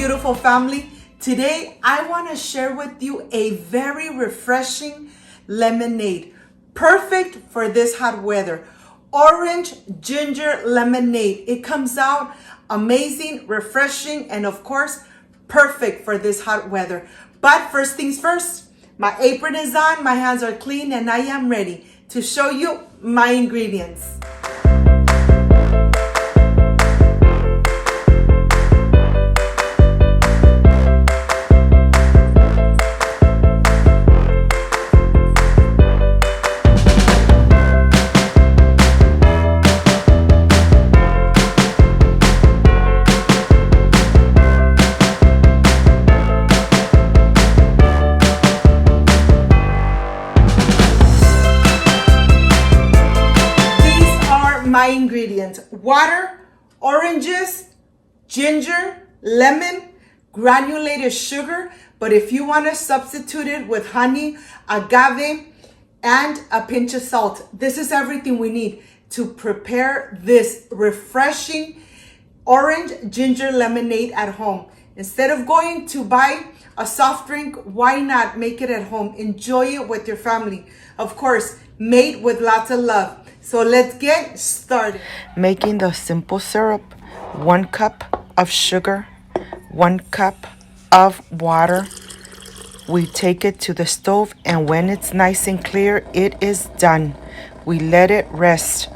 beautiful family. Today I want to share with you a very refreshing lemonade, perfect for this hot weather. Orange ginger lemonade. It comes out amazing, refreshing, and of course perfect for this hot weather. But first things first, my apron is on, my hands are clean, and I am ready to show you my ingredients. My ingredients: water, oranges, ginger, lemon, granulated sugar, but if you want to substitute it with honey, agave, and a pinch of salt. This is everything we need to prepare this refreshing orange ginger lemonade at home. Instead of going to buy a soft drink, why not make it at home? Enjoy it with your family. Of course, made with lots of love. So let's get started. Making the simple syrup: 1 cup of sugar, 1 cup of water. We take it to the stove, and when it's nice and clear, it is done. We let it rest.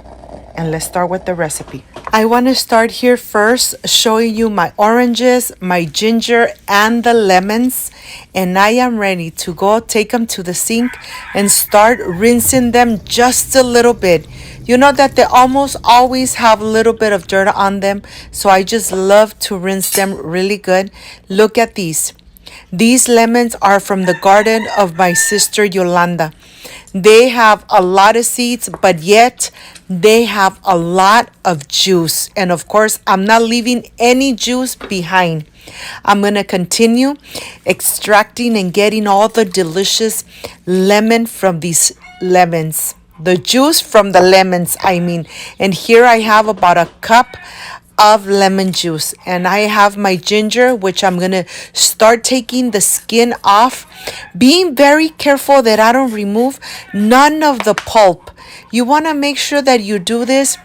And let's start with the recipe. I want to start here first showing you my oranges, my ginger, and the lemons. And I am ready to go take them to the sink and start rinsing them just a little bit. You know that they almost always have a little bit of dirt on them, so I just love to rinse them really good. Look at these. These lemons are from the garden of my sister Yolanda. They have a lot of seeds, but yet they have a lot of juice. And of course, I'm not leaving any juice behind. I'm going to continue extracting and getting all the delicious lemon from these lemons. The juice from the lemons, I mean. And here I have about a cup of lemon juice, and I have my ginger, which I'm gonna start taking the skin off, being very careful that I don't remove none of the pulp. You want to make sure that you do this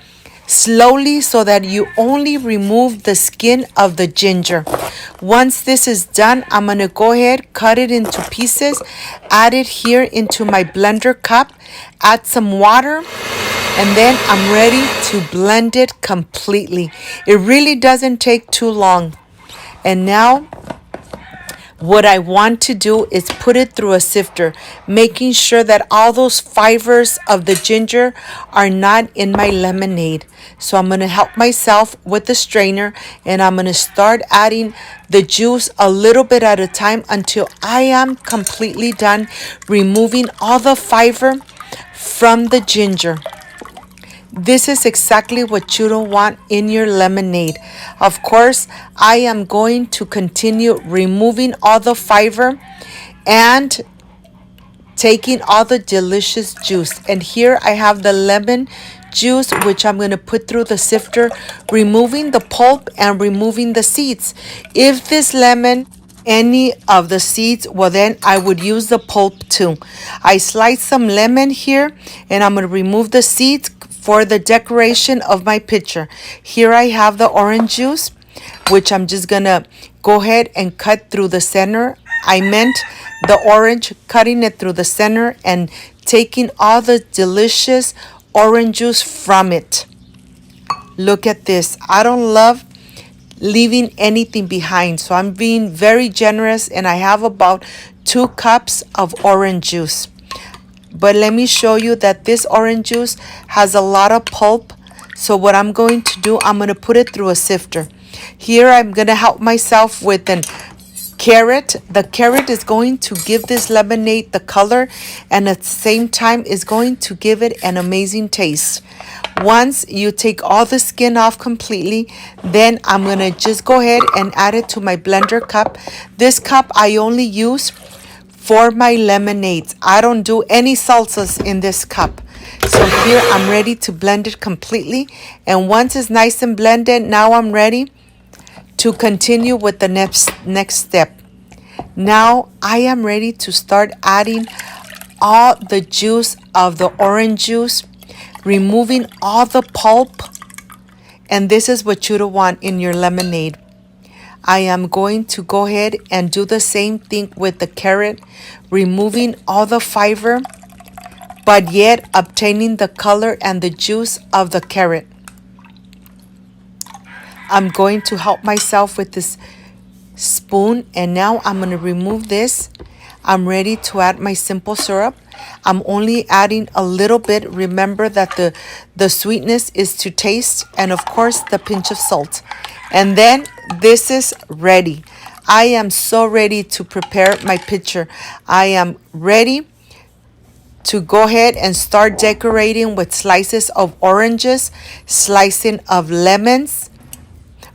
slowly so that you only remove the skin of the ginger. Once this is done, I'm gonna go ahead, cut it into pieces, add it here into my blender cup, add some water, and then I'm ready to blend it completely. It really doesn't take too long. And now what I want to do is put it through a sifter, making sure that all those fibers of the ginger are not in my lemonade. So I'm going to help myself with the strainer, and I'm going to start adding the juice a little bit at a time until I am completely done removing all the fiber from the ginger. This is exactly what you don't want in your lemonade. Of course, I am going to continue removing all the fiber and taking all the delicious juice. And here I have the lemon juice, which I'm going to put through the sifter, removing the pulp and removing the seeds. If this lemon any of the seeds, well, then I would use the pulp too. I sliced some lemon here, and I'm going to remove the seeds for the decoration of my pitcher. Here I have the orange juice, which I'm just gonna go ahead and cut through the center. I meant the orange, cutting it through the center and taking all the delicious orange juice from it. Look at this. I don't love leaving anything behind, so I'm being very generous, and I have about 2 cups of orange juice. But let me show you that this orange juice has a lot of pulp. So what I'm going to do, I'm going to put it through a sifter. Here I'm going to help myself with an carrot. The carrot is going to give this lemonade the color, and at the same time is going to give it an amazing taste. Once you take all the skin off completely, then I'm going to just go ahead and add it to my blender cup. This cup I only use for my lemonades. I don't do any salsas in this cup. So here I'm ready to blend it completely. And once it's nice and blended, now I'm ready to continue with the next step. Now I am ready to start adding all the juice of the orange juice, removing all the pulp. And this is what you don't want in your lemonade. I am going to go ahead and do the same thing with the carrot, removing all the fiber, but yet obtaining the color and the juice of the carrot. I'm going to help myself with this spoon, and now I'm going to remove this. I'm ready to add my simple syrup. I'm only adding a little bit. Remember that the sweetness is to taste, and of course the pinch of salt. And then this is ready. I am so ready to prepare my pitcher. I am ready to go ahead and start decorating with slices of oranges, slicing of lemons.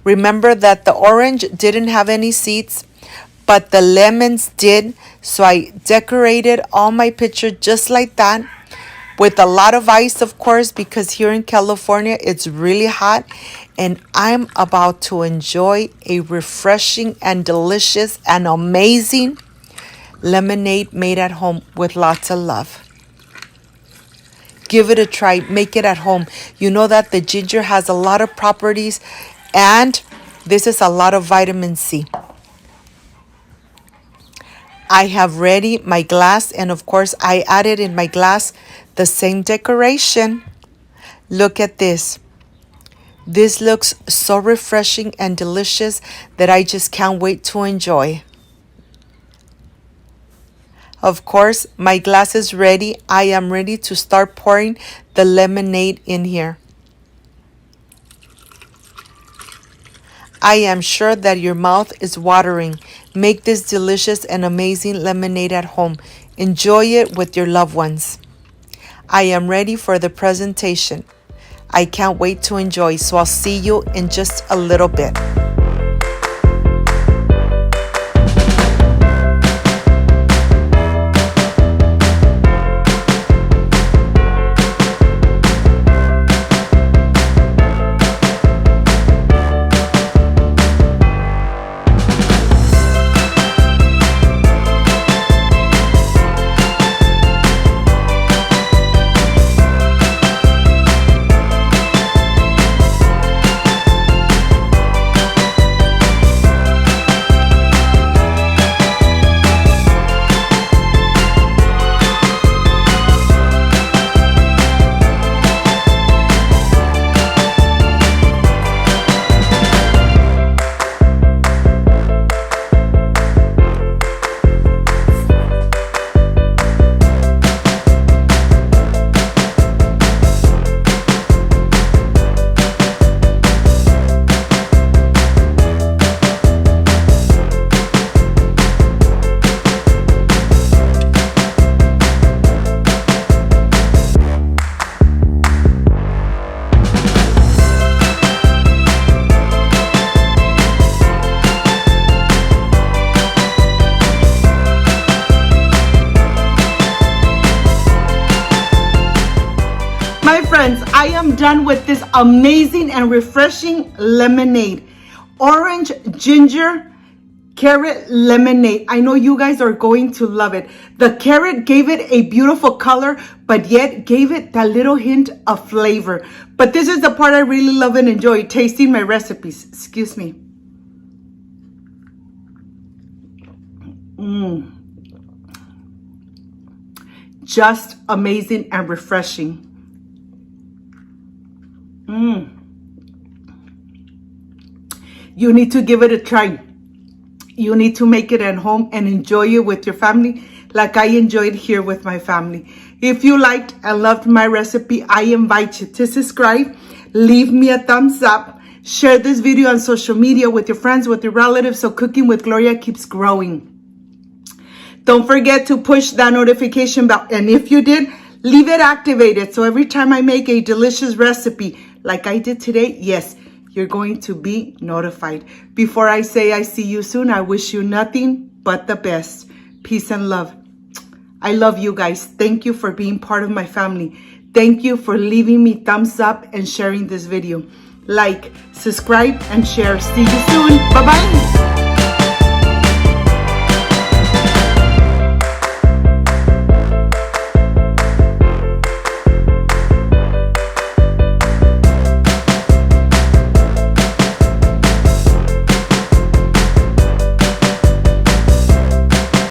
Remember that the orange didn't have any seeds, but the lemons did. So I decorated all my pitcher just like that, with a lot of ice, of course, because here in California it's really hot. And I'm about to enjoy a refreshing and delicious and amazing lemonade made at home with lots of love. Give it a try. Make it at home. You know that the ginger has a lot of properties, and this is a lot of vitamin C. I have ready my glass, and of course I added in my glass the same decoration. Look at this. This looks so refreshing and delicious that I just can't wait to enjoy. Of course, my glass is ready. I am ready to start pouring the lemonade in here. I am sure that your mouth is watering. Make this delicious and amazing lemonade at home. Enjoy it with your loved ones. I am ready for the presentation. I can't wait to enjoy, so I'll see you in just a little bit. Friends, I am done with this amazing and refreshing lemonade. Orange, ginger, carrot lemonade. I know you guys are going to love it. The carrot gave it a beautiful color, but yet gave it that little hint of flavor. But this is the part I really love and enjoy, tasting my recipes. Excuse me. Just amazing and refreshing. You need to give it a try. You need to make it at home and enjoy it with your family like I enjoyed here with my family. If you liked and loved my recipe, I invite you to subscribe, leave me a thumbs up, share this video on social media with your friends, with your relatives, so Cooking with Gloria keeps growing. Don't forget to push that notification bell, and if you did, leave it activated so every time I make a delicious recipe like I did today, yes, you're going to be notified. Before I say I see you soon, I wish you nothing but the best. Peace and love. I love you guys. Thank you for being part of my family. Thank you for leaving me thumbs up and sharing this video. like, subscribe, and share. See you soon. Bye-bye.